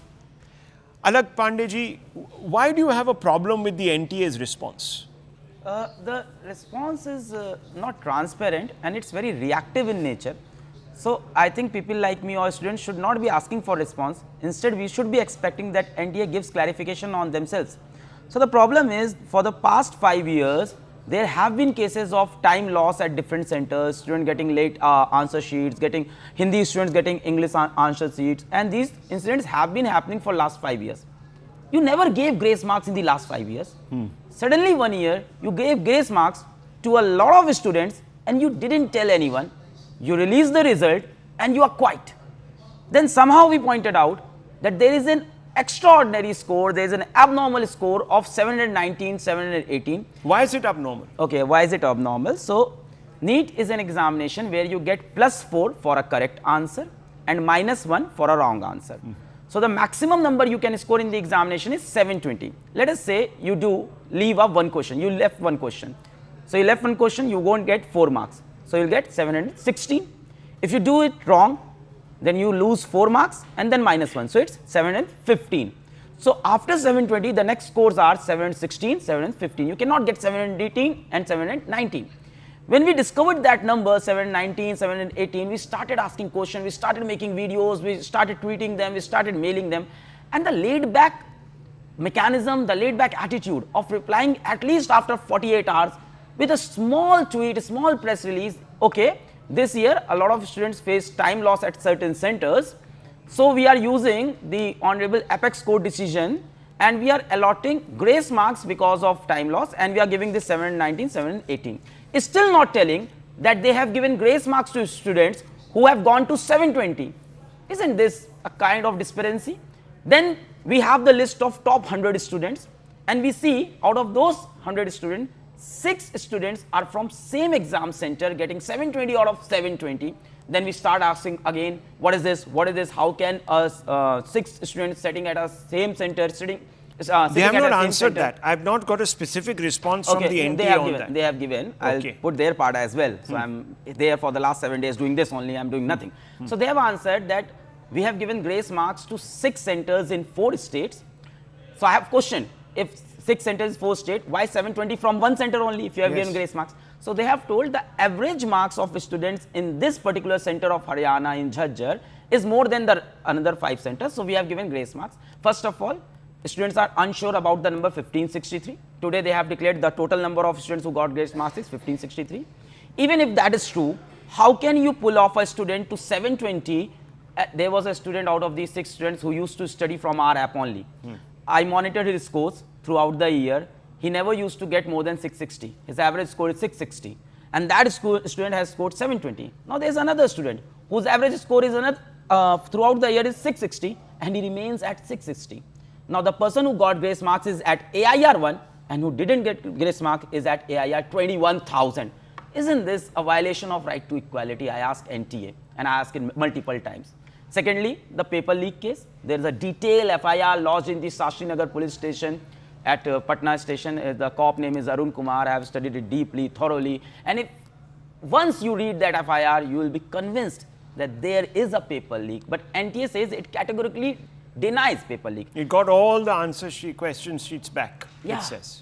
Alak Pandey ji, why do you have a problem with the NTA's response? The response is not transparent and it's very reactive in nature. So I think people like me or students should not be asking for response. Instead, we should be expecting that NTA gives clarification on themselves. So the problem is, for the past 5 years, there have been cases of time loss at different centers, students getting late answer sheets, getting Hindi students getting English answer sheets, and these incidents have been happening for last 5 years. You never gave grace marks in the last 5 years. Suddenly 1 year, you gave grace marks to a lot of students and you didn't tell anyone. You released the result and you are quiet. Then somehow we pointed out that there is an extraordinary score, there is an abnormal score of 719, 718. Why is it abnormal? Okay, why is it abnormal? So, NEET is an examination where you get +4 for a correct answer and -1 for a wrong answer. So, the maximum number you can score in the examination is 720. Let us say you leave up one question, you left one question. So, you left one question, you won't get 4 marks. So, you will get 716. If you do it wrong, then you lose 4 marks and then -1. So, it's 715. So, after 720, the next scores are 716, 715. You cannot get 718 and 719. When we discovered that number 719, 718, we started asking questions, we started making videos, we started tweeting them, we started mailing them, and the laid back mechanism, the laid back attitude of replying at least after 48 hours with a small tweet, a small press release. Okay, this year a lot of students face time loss at certain centers, so we are using the Honorable Apex Court decision and we are allotting grace marks because of time loss, and we are giving this 719, 718. Is still not telling that they have given grace marks to students who have gone to 720. Isn't this a kind of disparity? Then we have the list of top 100 students, and we see out of those 100 students, 6 students are from same exam center getting 720 out of 720. Then we start asking again, what is this? What is this? How can 6 students sitting at a same center sitting? They have not answered that. I have not got a specific response from the NTA on that. They have given. I'll put their part as well. So I'm there for the last 7 days doing this only. I'm doing nothing. So they have answered that we have given grace marks to 6 centers in 4 states. So I have question. If 6 centers, 4 states, why 720 from 1 center only if you have given grace marks? So they have told the average marks of students in this particular center of Haryana in Jhajjar is more than the another 5 centers. So we have given grace marks. First of all, students are unsure about the number 1563. Today they have declared the total number of students who got grace marks is 1563. Even if that is true, how can you pull off a student to 720? There was a student out of these 6 students who used to study from our app only. I monitored his scores throughout the year. He never used to get more than 660. His average score is 660. And that student has scored 720. Now there is another student whose average score is throughout the year is 660 and he remains at 660. Now the person who got grace marks is at AIR 1 and who didn't get grace mark is at AIR 21,000. Isn't this a violation of right to equality? I asked NTA and I asked it multiple times. Secondly, the paper leak case. There is a detailed FIR lodged in the Sashrinagar police station at Patna station. The cop name is Arun Kumar. I have studied it deeply, thoroughly. And if once you read that FIR, you will be convinced that there is a paper leak. But NTA says it categorically denies paper leak. It got all the answer question sheets back, it says.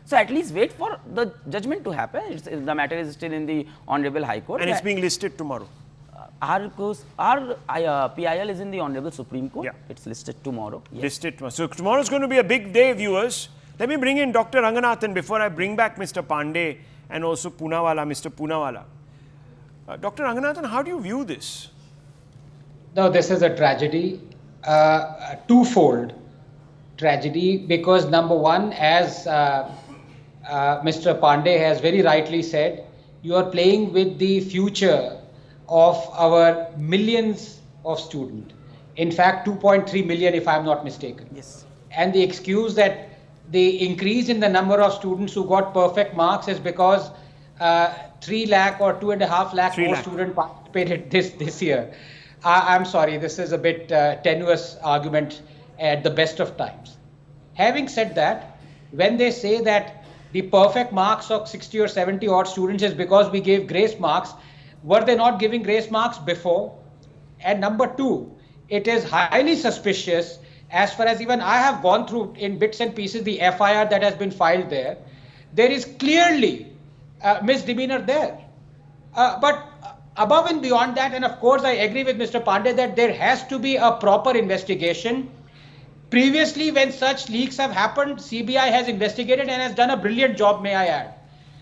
So at least wait for the judgment to happen. The matter is still in the Honorable High Court. And it's being listed tomorrow. Our PIL is in the Honorable Supreme Court. It's listed tomorrow. Listed tomorrow. So tomorrow is going to be a big day, viewers. Let me bring in Dr. Ranganathan before I bring back Mr. Pandey and also Mr. Poonawala. Dr. Ranganathan, how do you view this? No, this is a tragedy, twofold tragedy, because number one, as Mr. Pandey has very rightly said, you are playing with the future of our millions of students. In fact, 2.3 million if I'm not mistaken. Yes. And the excuse that the increase in the number of students who got perfect marks is because 3 lakh or 2.5 lakh more students participated this year. I'm sorry, this is a bit tenuous argument at the best of times. Having said that, when they say that the perfect marks of 60 or 70 odd students is because we gave grace marks, were they not giving grace marks before? And number two, it is highly suspicious as far as even I have gone through in bits and pieces the FIR that has been filed there. There is clearly misdemeanor there. But above and beyond that, and of course I agree with Mr. Pandey that there has to be a proper investigation. Previously, when such leaks have happened, CBI has investigated and has done a brilliant job, may I add.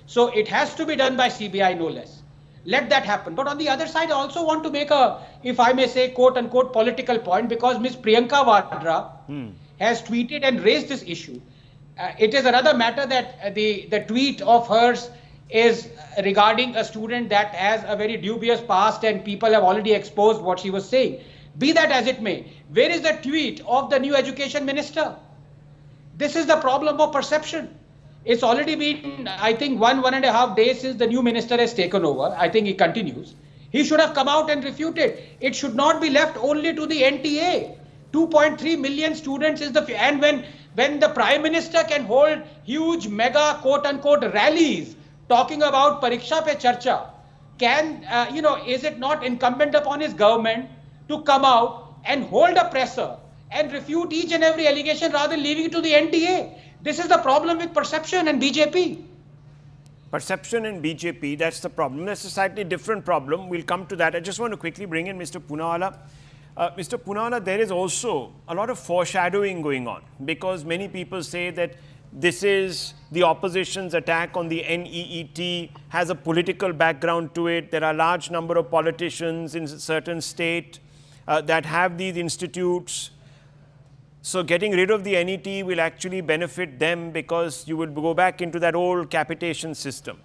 So it has to be done by CBI, no less. Let that happen. But on the other side, I also want to make a, if I may say, quote unquote, political point, because Ms. Priyanka Vadra has tweeted and raised this issue. It is another matter that the tweet of hers is regarding a student that has a very dubious past and people have already exposed what she was saying. Be that as it may, where is the tweet of the new education minister? This is the problem of perception. It's already been, I think, 1.5 days since the new minister has taken over. I think he continues. He should have come out and refuted. It should not be left only to the NTA. 2.3 million students is the, and when the Prime Minister can hold huge mega quote unquote rallies talking about Pariksha Pe Charcha, is it not incumbent upon his government to come out and hold a presser and refute each and every allegation rather than leaving it to the NTA? This is the problem with perception and BJP. Perception and BJP, that's the problem. That's a slightly different problem. We'll come to that. I just want to quickly bring in Mr. Poonawala. Mr. Poonawala, there is also a lot of foreshadowing going on because many people say that this is the opposition's attack on the NEET, has a political background to it. There are a large number of politicians in certain states that have these institutes. So getting rid of the NET will actually benefit them because you will go back into that old capitation system.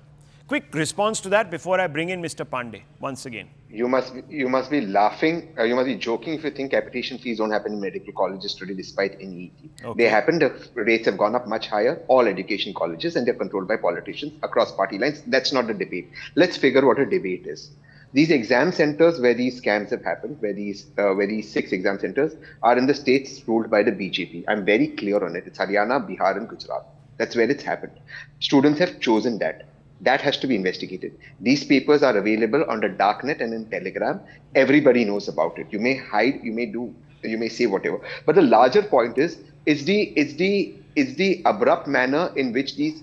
quick response to that before I bring in Mr. Pandey once again. You must be laughing, you must be joking if you think capitation fees don't happen in medical colleges today despite NEET. Okay. They happen, the rates have gone up much higher, all education colleges, and they're controlled by politicians across party lines. That's not the debate. Let's figure what a debate is. These exam centers where these scams have happened, where these 6 exam centers are in the states ruled by the BJP. I'm very clear on it. It's Haryana, Bihar, and Gujarat. That's where it's happened. Students have chosen that. That has to be investigated. These papers are available on the darknet and in Telegram. Everybody knows about it. You may hide, you may say whatever. But the larger point is the abrupt manner in which these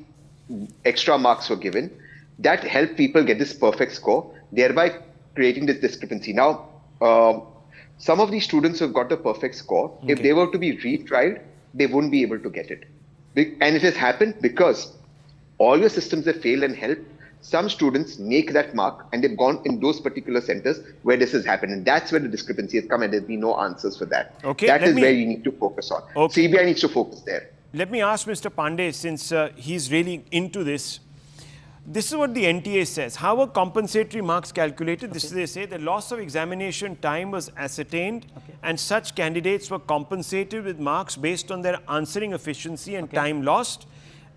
extra marks were given that helped people get this perfect score, thereby creating this discrepancy. Now, some of these students who have got the perfect score, if they were to be retried, they wouldn't be able to get it. And it has happened because all your systems have failed and helped some students make that mark, and they've gone in those particular centers where this has happened. And that's where the discrepancy has come, and there's been no answers for that. Okay, that is where you need to focus on. Okay. CBI needs to focus there. Let me ask Mr. Pandey, since he's really into this. This is what the NTA says. How were compensatory marks calculated? This is, they say, the loss of examination time was ascertained, and such candidates were compensated with marks based on their answering efficiency and time lost.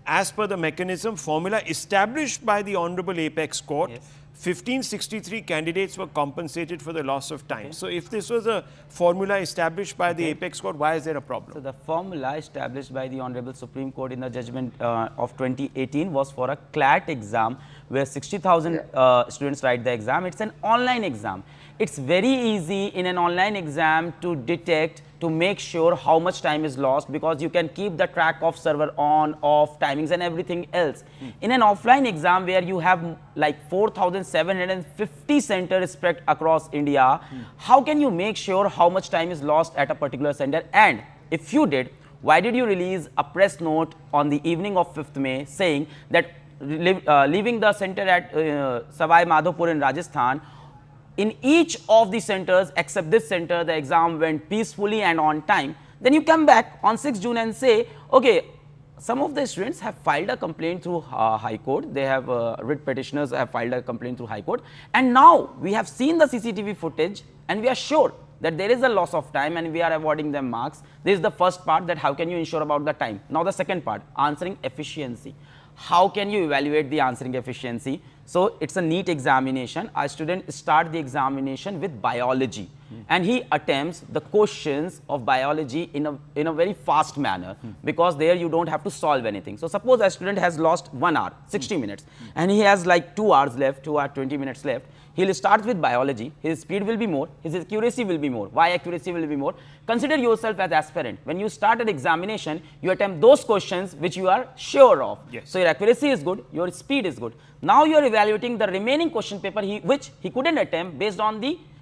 As per the mechanism formula established by the Honorable Apex Court, 1563 candidates were compensated for the loss of time. So if this was a formula established by the Apex Court, why is there a problem? So the formula established by the Honorable Supreme Court in the judgment of 2018 was for a CLAT exam where 60,000 students write the exam. It's an online exam. It's very easy in an online exam to detect, to make sure how much time is lost, because you can keep the track of server on, off, timings and everything else. In an offline exam where you have like 4,750 centers spread across India, how can you make sure how much time is lost at a particular center? And if you did, why did you release a press note on the evening of 5th May saying that leaving the center at Savai Madhopur in Rajasthan, in each of the centers except this center, the exam went peacefully and on time? Then you come back on 6 June and say, okay, some of the students have filed a complaint through High Court. They have writ petitioners have filed a complaint through High Court. And now we have seen the CCTV footage and we are sure that there is a loss of time and we are awarding them marks. This is the first part, that how can you ensure about the time. Now the second part, answering efficiency. How can you evaluate the answering efficiency? So it's a NEET examination. A student starts the examination with biology and he attempts the questions of biology in a very fast manner, because there you don't have to solve anything. So suppose a student has lost 1 hour, 60 minutes, and he has like 2 hours left, 2 hours, 20 minutes left. He'll start with biology. His speed will be more, his accuracy will be more. Why accuracy will be more? Consider yourself as aspirant. When you start an examination, you attempt those questions which you are sure of. Yes. So your accuracy is good, your speed is good. Now you are evaluating the remaining question paper which he couldn't attempt based on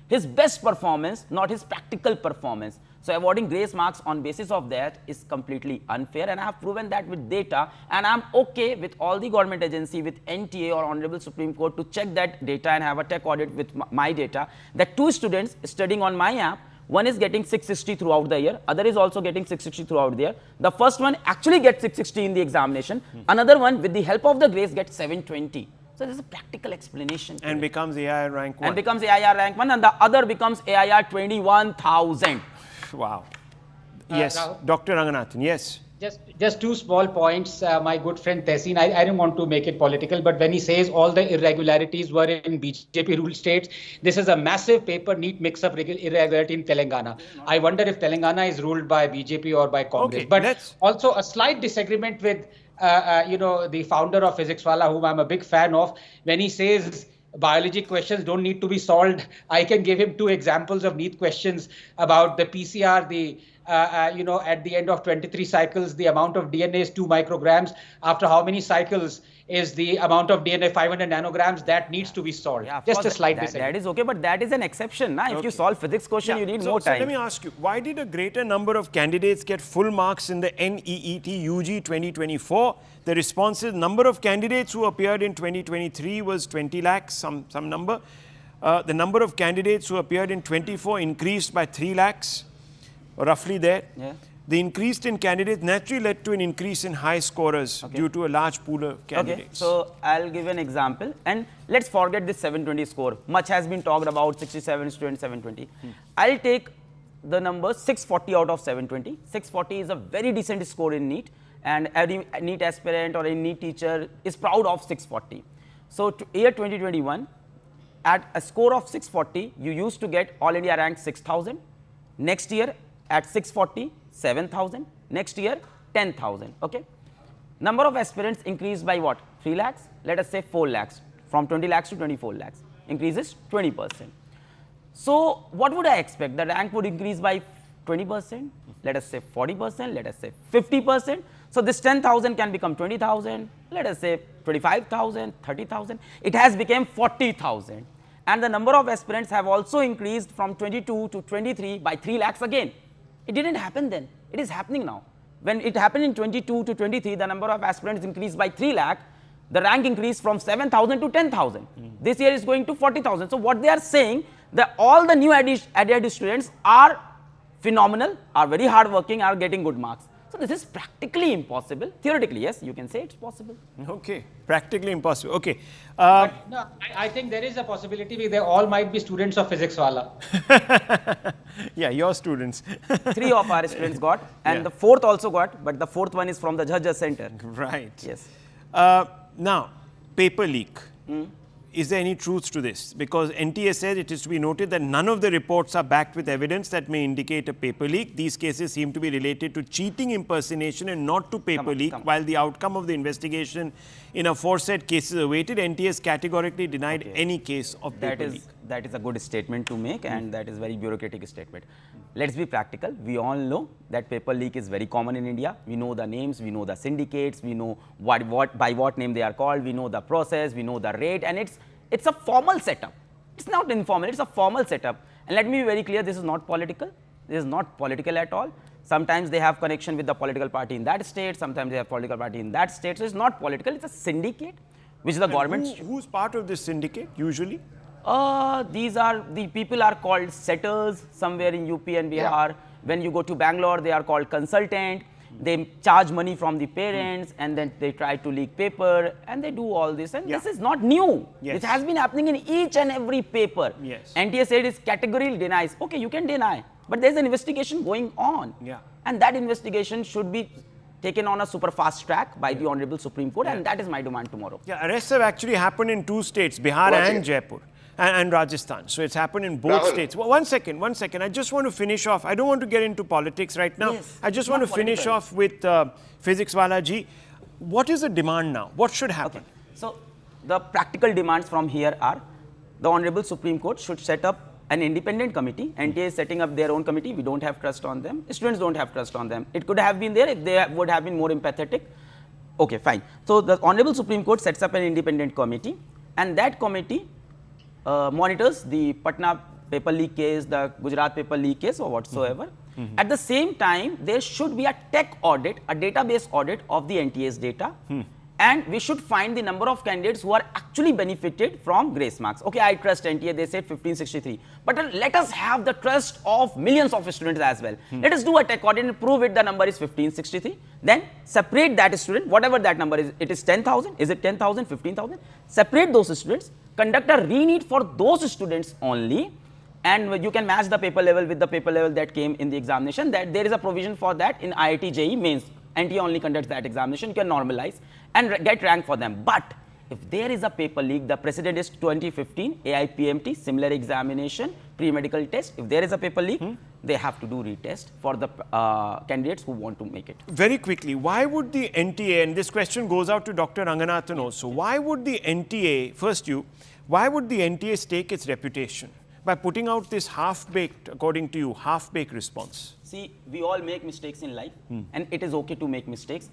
his best performance, not his practical performance. So awarding grace marks on basis of that is completely unfair, and I have proven that with data, and I am okay with all the government agency, with NTA or Honorable Supreme Court, to check that data and have a tech audit with my data, that 2 students studying on my app, one is getting 660 throughout the year, other is also getting 660 throughout the year. The first one actually gets 660 in the examination, another one with the help of the grace gets 720. So there's a practical explanation. And becomes AIR rank 1. And becomes AIR rank 1, and the other becomes AIR 21,000. Wow. Yes, Dr. Ranganathan, yes. Just 2 small points. My good friend Tehseen, I don't want to make it political, but when he says all the irregularities were in BJP ruled states, this is a massive paper NEET mix-up irregularity in Telangana. I wonder if Telangana is ruled by BJP or by Congress. Okay, but also a slight disagreement with the founder of Physics Wala, whom I'm a big fan of, when he says biology questions don't need to be solved. I can give him 2 examples of NEET questions about the PCR, at the end of 23 cycles, the amount of DNA is 2 micrograms. After how many cycles is the amount of DNA 500 nanograms? That needs to be solved. Yeah, just a slight disagreement. That is okay, but that is an exception. Nah? If you solve physics question, you need more time. So let me ask you, why did a greater number of candidates get full marks in the NEET UG 2024? The response is number of candidates who appeared in 2023 was 20 lakhs, some number. The number of candidates who appeared in 24 increased by 3 lakhs, roughly there. Yeah. The increase in candidates naturally led to an increase in high scorers due to a large pool of candidates. Okay, so I'll give an example, and let's forget this 720 score. Much has been talked about 67 students, 720. I'll take the number 640 out of 720. 640 is a very decent score in NEET, and every NEET aspirant or a NEET teacher is proud of 640. So year 2021, at a score of 640, you used to get All India rank 6,000. Next year at 640, 7,000. Next year 10,000. Okay. Number of aspirants increased by what? 3 lakhs. Let us say 4 lakhs. From 20 lakhs to 24 lakhs. Increases 20%. So what would I expect? The rank would increase by 20%. Let us say 40%. Let us say 50%. So this 10,000 can become 20,000. Let us say 25,000, 30,000. It has become 40,000. And the number of aspirants have also increased from 22 to 23 by 3 lakhs again. It didn't happen then. It is happening now. When it happened in 22 to 23, the number of aspirants increased by 3 lakh. The rank increased from 7,000 to 10,000. This year is going to 40,000. So what they are saying, that all the new added students are phenomenal, are very hardworking, are getting good marks. So this is practically impossible. Theoretically, yes, you can say it's possible. Okay, practically impossible. Okay. But no, I think there is a possibility they all might be students of physics wala. Yeah, your students. 3 of our students got, and the 4th also got, but the 4th one is from the Judges Center. Right. Yes. Now, paper leak. Is there any truth to this? Because NTA says it is to be noted that none of the reports are backed with evidence that may indicate a paper leak. These cases seem to be related to cheating impersonation and not to paper leak. While the outcome of the investigation in aforesaid cases awaited, NTA has categorically denied any case of paper leak. That is a good statement to make, and that is very bureaucratic statement. Let's be practical. We all know that paper leak is very common in India. We know the names, we know the syndicates, we know by what name they are called, we know the process, we know the rate, and it's a formal setup. It's not informal, it's a formal setup. And let me be very clear, this is not political. This is not political at all. Sometimes they have connection with the political party in that state, sometimes they have political party in that state. So it's not political, it's a syndicate, which the government... Who's part of this syndicate usually? These are, the people are called setters somewhere in UP and Bihar. When you go to Bangalore, they are called consultant. They charge money from the parents and then they try to leak paper and they do all this. And this is not new. It has been happening in each and every paper. NTA said it categorically denies. Okay, you can deny, but there's an investigation going on. And that investigation should be taken on a super fast track by the Honorable Supreme Court, and that is my demand tomorrow. Arrests have actually happened in 2 states, Bihar and Jaipur. And Rajasthan. So it's happened in both states. Well, one second. I just want to finish off. I don't want to get into politics right now. I just want to finish off with Physics Wala ji. What is the demand now? What should happen? So the practical demands from here are the Honorable Supreme Court should set up an independent committee. NTA is setting up their own committee. We don't have trust on them. Students don't have trust on them. It could have been there if they would have been more empathetic. Okay, fine. So the Honorable Supreme Court sets up an independent committee, and that committee monitors the Patna paper leak case, the Gujarat paper leak case or whatsoever. At the same time, there should be a tech audit, a database audit of the NTA's data. And we should find the number of candidates who are actually benefited from grace marks. Okay, I trust NTA, they said 1563. But let us have the trust of millions of students as well. Let us do a tech audit and prove it the number is 1563. Then separate that student, whatever that number is, it is 10,000, is it 10,000, 15,000? Separate those students, conduct a re-NEET for those students only, and you can match the paper level with the paper level that came in the examination. That there is a provision for that in IIT JEE mains. NTA only conducts that examination, you can normalize and get rank for them. But if there is a paper leak, the precedent is 2015 AIPMT, similar examination, pre-medical test. If there is a paper leak, they have to do retest for the candidates who want to make it. Very quickly, why would the NTA, and this question goes out to Dr. Ranganathan also, why would the NTA, why would the NTA stake its reputation by putting out this half-baked, according to you, half-baked response? See, we all make mistakes in life, and it is okay to make mistakes.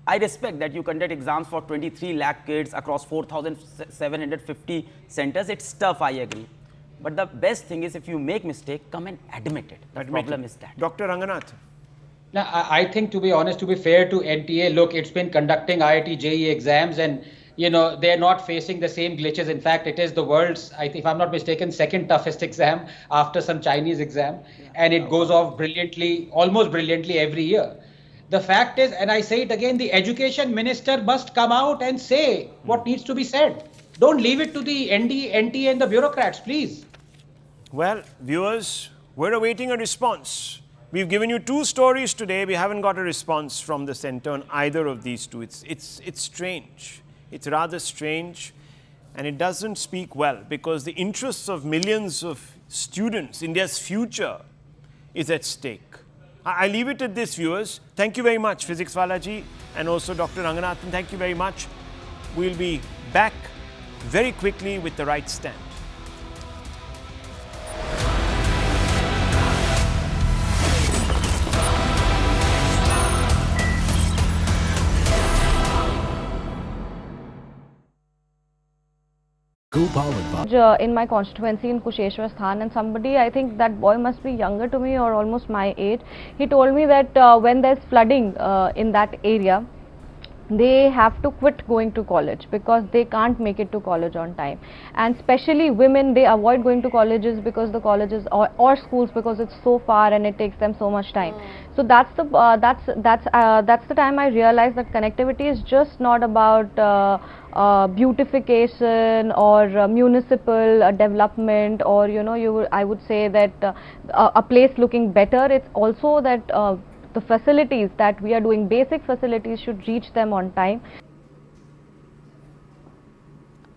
I respect that you conduct exams for 23 lakh kids across 4,750 centers. It's tough, I agree. But the best thing is if you make mistake, come and admit it. The problem is that. Dr. Ranganathan. Now, I think, to be honest, to be fair to NTA, look, it's been conducting IIT JEE exams, and they're not facing the same glitches. In fact, it is the world's, if I'm not mistaken, second toughest exam after some Chinese exam. And it goes off brilliantly, almost brilliantly every year. The fact is, and I say it again, the education minister must come out and say what needs to be said. Don't leave it to the NT and the bureaucrats, please. Well, viewers, we're awaiting a response. We've given you two stories today. We haven't got a response from the centre on either of these two. It's strange. It's rather strange, and it doesn't speak well, because the interests of millions of students, India's future, is at stake. I leave it at this, viewers. Thank you very much, Physics Walaji, and also Dr. Ranganathan. Thank you very much. We'll be back very quickly with The Right Stand. In my constituency in Kusheshwar Sthan, and somebody, I think that boy must be younger to me or almost my age, he told me that when there's flooding in that area, they have to quit going to college because they can't make it to college on time. And especially women, they avoid going to colleges because the colleges or schools, because it's so far and it takes them so much time. So that's the time I realized that connectivity is just not about beautification or municipal development, or I would say that a place looking better. It's also that the facilities that we are doing, basic facilities, should reach them on time.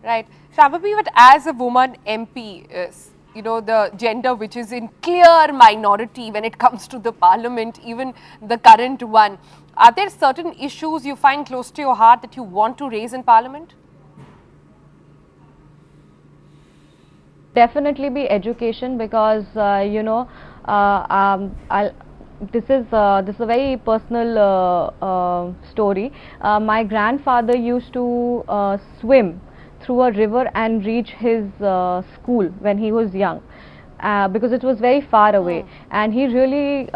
Right. Shambhavi, but as a woman MP, the gender which is in clear minority when it comes to the parliament, even the current one, are there certain issues you find close to your heart that you want to raise in parliament? Definitely be education, because this is a very personal story. My grandfather used to swim through a river and reach his school when he was young, because it was very far away, and he really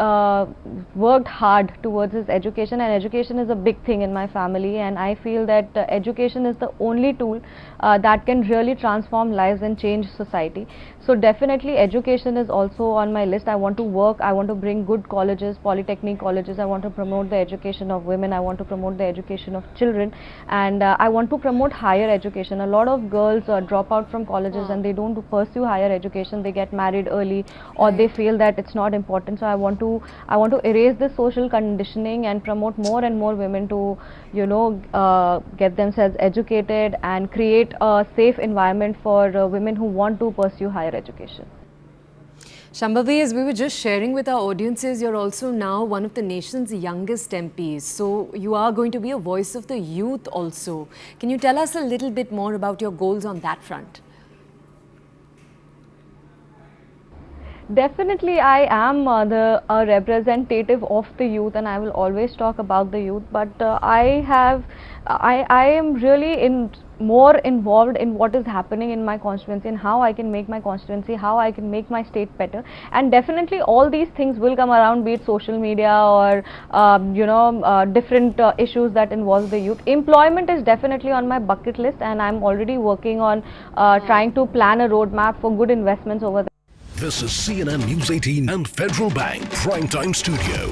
worked hard towards his education, and education is a big thing in my family, and I feel that education is the only tool that can really transform lives and change society. So definitely education is also on my list. I want to work, I want to bring good colleges, polytechnic colleges, I want to promote the education of women, I want to promote the education of children, and I want to promote higher education. A lot of girls drop out from colleges and they don't pursue higher education, they get married early, or they feel that it's not important. So I want to erase this social conditioning and promote more and more women to get themselves educated and create a safe environment for women who want to pursue higher education. Shambhavi, as we were just sharing with our audiences, you're also now one of the nation's youngest MPs. So you are going to be a voice of the youth also. Can you tell us a little bit more about your goals on that front? Definitely, I am a representative of the youth, and I will always talk about the youth. But I am really more involved in what is happening in my constituency and how I can make my constituency, how I can make my state better. And definitely, all these things will come around, be it social media or different issues that involve the youth. Employment is definitely on my bucket list, and I'm already working on trying to plan a roadmap for good investments over there. This is CNN News 18 and Federal Bank Primetime Studio.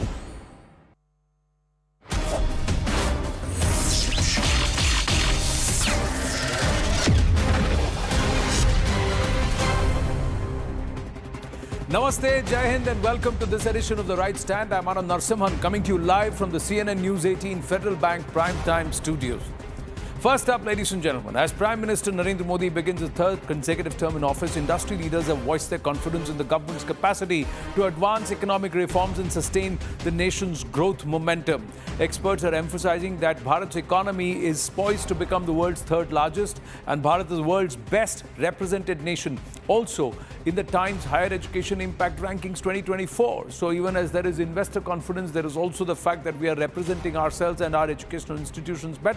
Namaste, Jai Hind, and welcome to this edition of The Right Stand. I'm Anand Narsimhan, coming to you live from the CNN News 18 Federal Bank Primetime Studios. First up, ladies and gentlemen, as Prime Minister Narendra Modi begins his third consecutive term in office, industry leaders have voiced their confidence in the government's capacity to advance economic reforms and sustain the nation's growth momentum. Experts are emphasizing that Bharat's economy is poised to become the world's third largest and Bharat is the world's best represented nation. Also, in the Times Higher Education Impact Rankings 2024. So even as there is investor confidence, there is also the fact that we are representing ourselves and our educational institutions better.